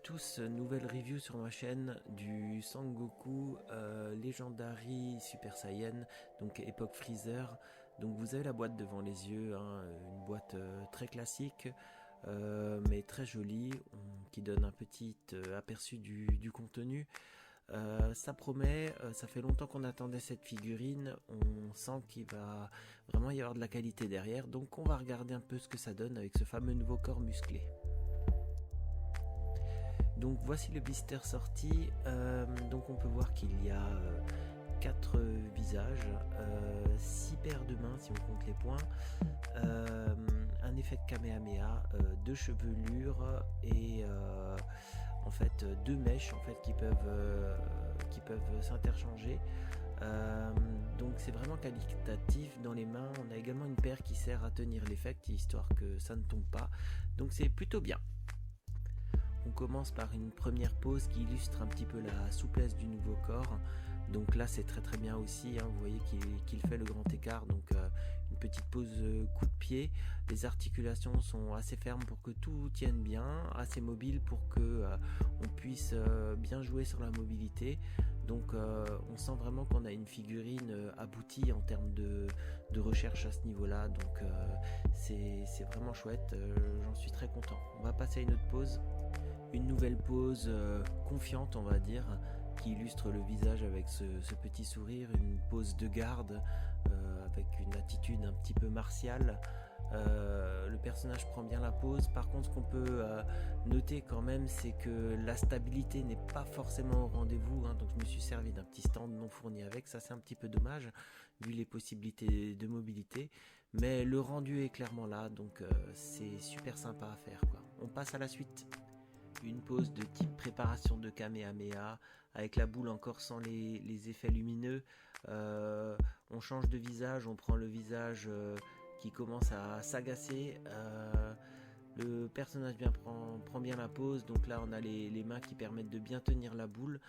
tous, nouvelle review sur ma chaîne du Sangoku Legendary Super Saiyan, donc époque Freezer. Donc vous avez la boîte devant les yeux, hein, une boîte très classique mais très jolie, qui donne un petit aperçu du contenu. Ça promet, ça fait longtemps qu'on attendait cette figurine, on sent qu'il va vraiment y avoir de la qualité derrière, donc on va regarder un peu ce que ça donne avec ce fameux nouveau corps musclé. Donc voici le blister sorti. Donc on peut voir qu'il y a 4 visages, 6 paires de mains si on compte les poings, un effet de Kamehameha, 2 chevelures et en fait 2 mèches en fait qui peuvent s'interchanger. Donc c'est vraiment qualitatif. Dans les mains on a également une paire qui sert à tenir l'effect histoire que ça ne tombe pas, donc c'est plutôt bien. On commence par une première pose qui illustre un petit peu la souplesse du nouveau corps. Donc là c'est très bien aussi, hein. Vous voyez qu'il fait le grand écart. Donc une petite pose coup de pied. Les articulations sont assez fermes pour que tout tienne bien, assez mobile pour que on puisse bien jouer sur la mobilité. Donc on sent vraiment qu'on a une figurine aboutie en termes de recherche à ce niveau là. Donc c'est vraiment chouette, j'en suis très content. On va passer à une autre pose. Une nouvelle pose confiante, on va dire, qui illustre le visage avec ce petit sourire, une pose de garde avec une attitude un petit peu martiale. Le personnage prend bien la pose. Par contre, ce qu'on peut noter quand même, c'est que la stabilité n'est pas forcément au rendez-vous, hein. Donc je me suis servi d'un petit stand non fourni avec, ça c'est un petit peu dommage vu les possibilités de mobilité, mais le rendu est clairement là, donc c'est super sympa à faire, quoi. On passe à la suite. Une pose de type préparation de Kamehameha avec la boule encore sans les effets lumineux. On change de visage, on prend le visage qui commence à s'agacer. Le personnage prend bien la pose, donc là on a les mains qui permettent de bien tenir la boule.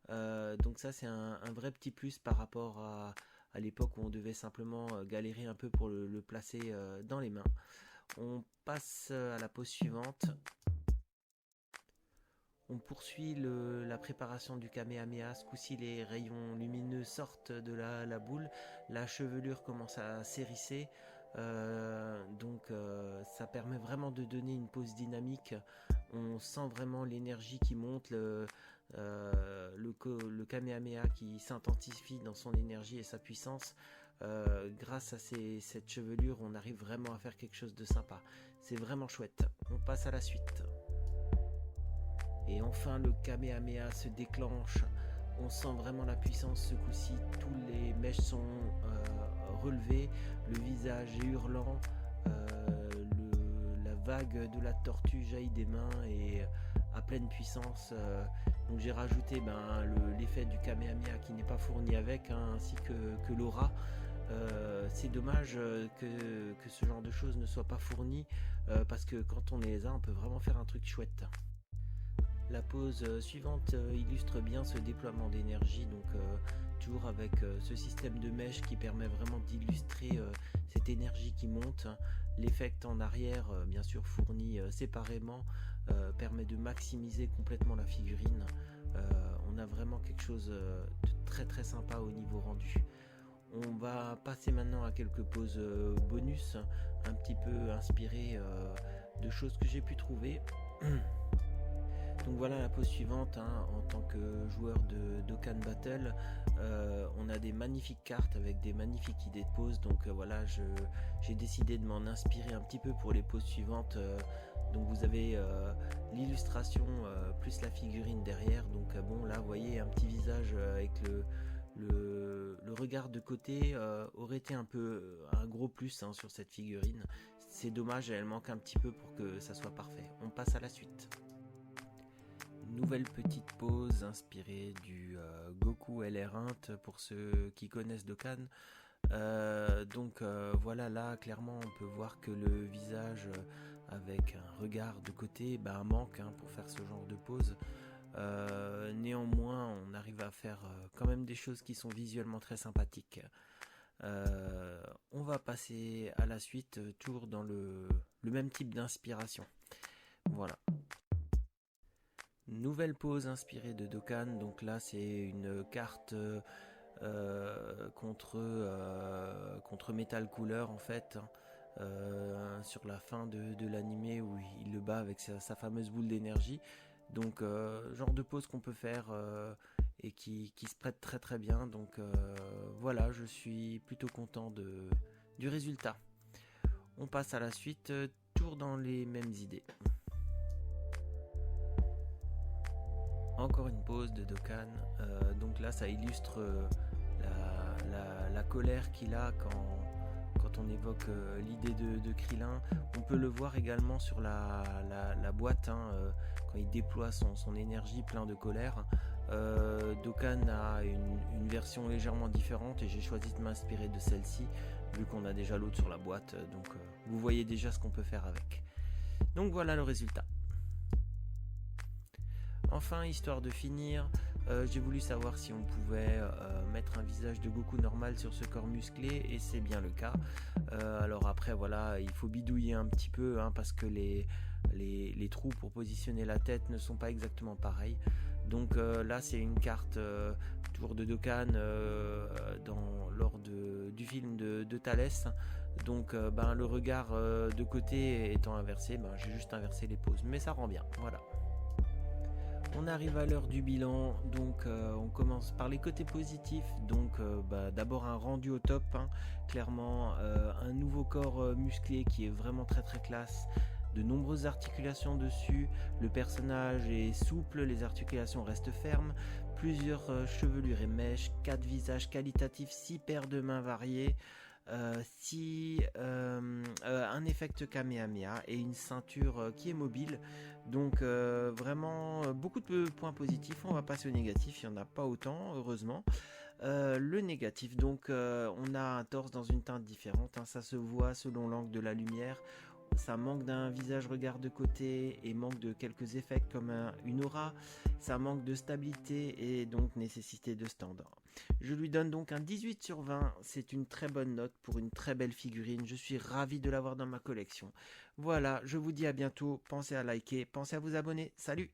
Donc ça c'est un vrai petit plus par rapport à l'époque où on devait simplement galérer un peu pour le placer dans les mains. On passe à la pose suivante. On poursuit la préparation du Kamehameha. Ce coup-ci, les rayons lumineux sortent de la boule. La chevelure commence à s'hérisser. Donc ça permet vraiment de donner une pose dynamique. On sent vraiment l'énergie qui monte, le Kamehameha qui s'intensifie dans son énergie et sa puissance. Grâce à cette chevelure, on arrive vraiment à faire quelque chose de sympa. C'est vraiment chouette. On passe à la suite. Et enfin le Kamehameha se déclenche, on sent vraiment la puissance ce coup-ci, tous les mèches sont relevées, le visage est hurlant, la vague de la tortue jaillit des mains et à pleine puissance. Donc j'ai rajouté l'effet du Kamehameha qui n'est pas fourni avec, hein, ainsi que l'aura. C'est dommage que ce genre de choses ne soit pas fourni, parce que quand on les a, on peut vraiment faire un truc chouette. La pose suivante illustre bien ce déploiement d'énergie, donc toujours avec ce système de mèche qui permet vraiment d'illustrer cette énergie qui monte. L'effect en arrière, bien sûr fourni séparément, permet de maximiser complètement la figurine. On a vraiment quelque chose de très sympa au niveau rendu. On va passer maintenant à quelques poses bonus, un petit peu inspirées de choses que j'ai pu trouver. Donc voilà la pose suivante, hein. En tant que joueur de Dokkan Battle, on a des magnifiques cartes avec des magnifiques idées de pose. Donc voilà, j'ai décidé de m'en inspirer un petit peu pour les poses suivantes. Donc vous avez l'illustration plus la figurine derrière. Donc bon, là vous voyez un petit visage avec le regard de côté aurait été un gros plus, hein, sur cette figurine. C'est dommage, elle manque un petit peu pour que ça soit parfait. On passe à la suite. Nouvelle petite pose inspirée du Goku LR1 pour ceux qui connaissent Dokkan. Donc voilà, là clairement on peut voir que le visage avec un regard de côté manque, hein, pour faire ce genre de pose. Néanmoins on arrive à faire quand même des choses qui sont visuellement très sympathiques. On va passer à la suite, toujours dans le même type d'inspiration. Voilà. Nouvelle pose inspirée de Dokkan, donc là c'est une carte contre Metal Cooler en fait, sur la fin de l'animé où il le bat avec sa fameuse boule d'énergie. Donc genre de pose qu'on peut faire et qui se prête très très bien. Donc voilà, je suis plutôt content du résultat. On passe à la suite, toujours dans les mêmes idées. Encore une pause de Dokkan. Donc là, ça illustre la colère qu'il a quand on évoque l'idée de Krillin. On peut le voir également sur la boîte, quand il déploie son énergie plein de colère. Dokkan a une version légèrement différente et j'ai choisi de m'inspirer de celle-ci, vu qu'on a déjà l'autre sur la boîte. Donc vous voyez déjà ce qu'on peut faire avec. Donc voilà le résultat. Enfin, histoire de finir, j'ai voulu savoir si on pouvait mettre un visage de Goku normal sur ce corps musclé, et c'est bien le cas. Alors après, voilà, il faut bidouiller un petit peu, parce que les trous pour positionner la tête ne sont pas exactement pareils. Donc là, c'est une carte toujours de Dokkan lors du film de Thalès. Donc le regard de côté étant inversé, j'ai juste inversé les poses, mais ça rend bien, voilà. On arrive à l'heure du bilan, donc on commence par les côtés positifs. Donc d'abord un rendu au top, clairement un nouveau corps musclé qui est vraiment très très classe, de nombreuses articulations dessus, le personnage est souple, les articulations restent fermes, plusieurs chevelures et mèches, 4 visages qualitatifs, 6 paires de mains variées, un effect Kamehameha et une ceinture qui est mobile. Donc vraiment beaucoup de points positifs. On va passer au négatif, il n'y en a pas autant, heureusement. Le négatif, donc on a un torse dans une teinte différente, ça se voit selon l'angle de la lumière. Ça manque d'un visage regard de côté et manque de quelques effets comme une aura. Ça manque de stabilité et donc nécessité de stand. Je lui donne donc un 18 sur 20. C'est une très bonne note pour une très belle figurine. Je suis ravi de l'avoir dans ma collection. Voilà, je vous dis à bientôt. Pensez à liker, pensez à vous abonner. Salut!